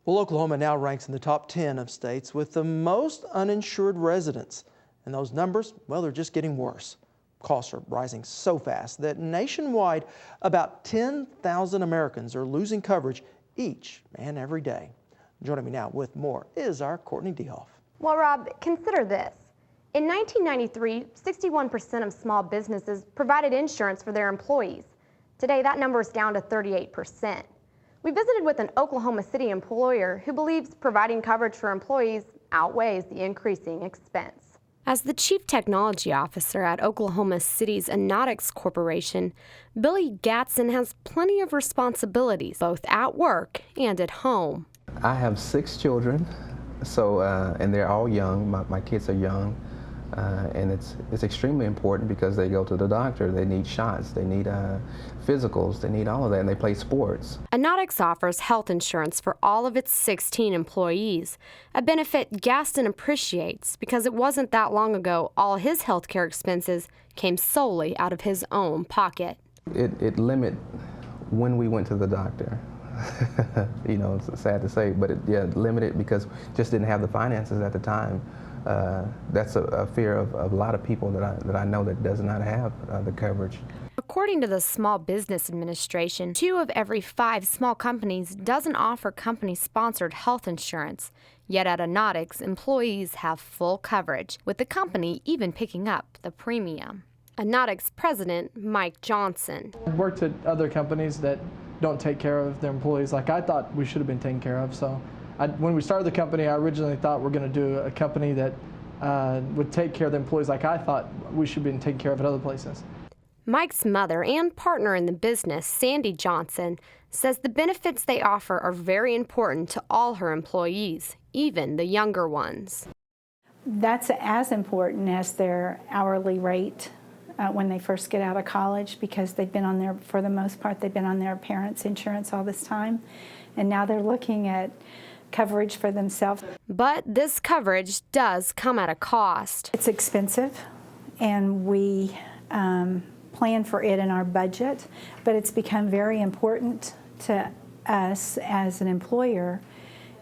Well, Oklahoma now ranks in the top 10 of states with the most uninsured residents. And those numbers, well, they're just getting worse. Costs are rising so fast that nationwide, about 10,000 Americans are losing coverage each and every day. Joining me now with more is our Courtney Dehoff. Well, Rob, consider this. In 1993, 61% of small businesses provided insurance for their employees. Today, that number is down to 38%. We visited with an Oklahoma City employer who believes providing coverage for employees outweighs the increasing expense. As the Chief Technology Officer at Oklahoma City's Anotics Corporation, Billy Gatson has plenty of responsibilities, both at work and at home. I have 6 children, so and they're all young. My kids are young, and it's extremely important because they go to the doctor, they need shots, they need physicals, they need all of that, and they play sports. Anotics offers health insurance for all of its 16 employees, a benefit Gaston appreciates because it wasn't that long ago all his health care expenses came solely out of his own pocket. It limit when we went to the doctor. You know, it's sad to say, but it limited because just didn't have the finances at the time. That's a fear of a lot of people that I know that does not have the coverage. According to the Small Business Administration, 2 of every 5 small companies doesn't offer company-sponsored health insurance. Yet at Anotics, employees have full coverage, with the company even picking up the premium. Anotics President Mike Johnson. I've worked at other companies that don't take care of their employees like I thought we should have been taken care of. So when we started the company, I originally thought we're going to do a company that would take care of the employees like I thought we should have been taken care of at other places. Mike's mother and partner in the business, Sandy Johnson, says the benefits they offer are very important to all her employees, even the younger ones. That's as important as their hourly rate when they first get out of college, because they've been on their, for the most part, they've been on their parents' insurance all this time, and now they're looking at coverage for themselves. But this coverage does come at a cost. It's expensive, and we plan for it in our budget, but it's become very important to us as an employer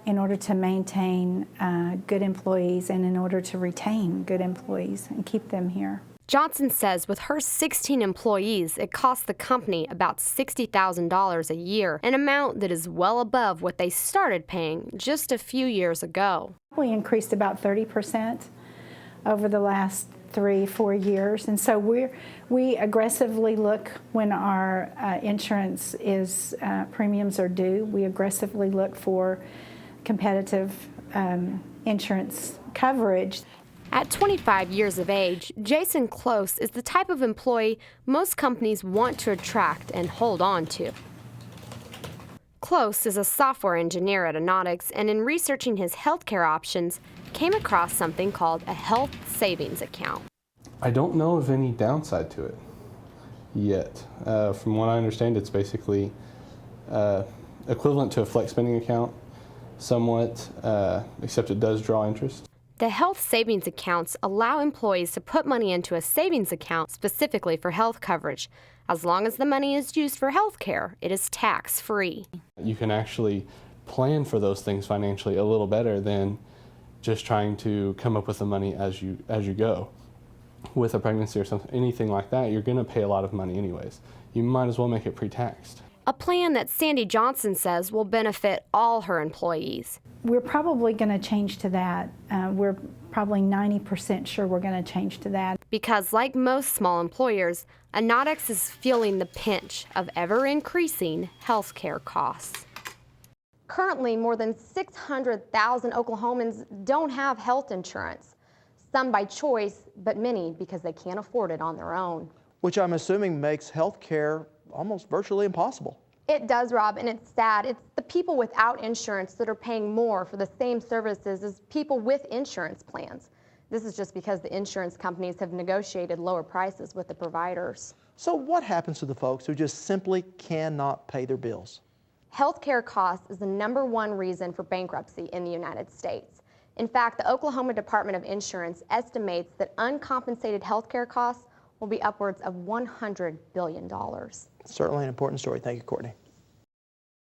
in order to maintain good employees and in order to retain good employees and keep them here. Johnson says with her 16 employees, it costs the company about $60,000 a year, an amount that is well above what they started paying just a few years ago. We increased about 30% over the last 3-4 years, and so we aggressively look when our insurance is premiums are due. We aggressively look for competitive insurance coverage. At 25 years of age, Jason Close is the type of employee most companies want to attract and hold on to. Close is a software engineer at Anotics, and in researching his healthcare options, came across something called a health savings account. I don't know of any downside to it yet. From what I understand, it's basically equivalent to a flex spending account, somewhat, except it does draw interest. The health savings accounts allow employees to put money into a savings account specifically for health coverage. As long as the money is used for health care, it is tax-free. You can actually plan for those things financially a little better than just trying to come up with the money as you go. With a pregnancy or something, anything like that, you're going to pay a lot of money anyways. You might as well make it pre-taxed. A plan that Sandy Johnson says will benefit all her employees. We're probably going to change to that. We're probably 90% sure we're going to change to that. Because like most small employers, Anotics is feeling the pinch of ever-increasing health care costs. Currently, more than 600,000 Oklahomans don't have health insurance. Some by choice, but many because they can't afford it on their own. Which I'm assuming makes health care almost virtually impossible. It does, Rob, and it's sad. It's the people without insurance that are paying more for the same services as people with insurance plans. This is just because the insurance companies have negotiated lower prices with the providers. So what happens to the folks who just simply cannot pay their bills? Healthcare costs is the #1 reason for bankruptcy in the United States. In fact, the Oklahoma Department of Insurance estimates that uncompensated healthcare costs will be upwards of $100 billion. Certainly an important story. Thank you, Courtney.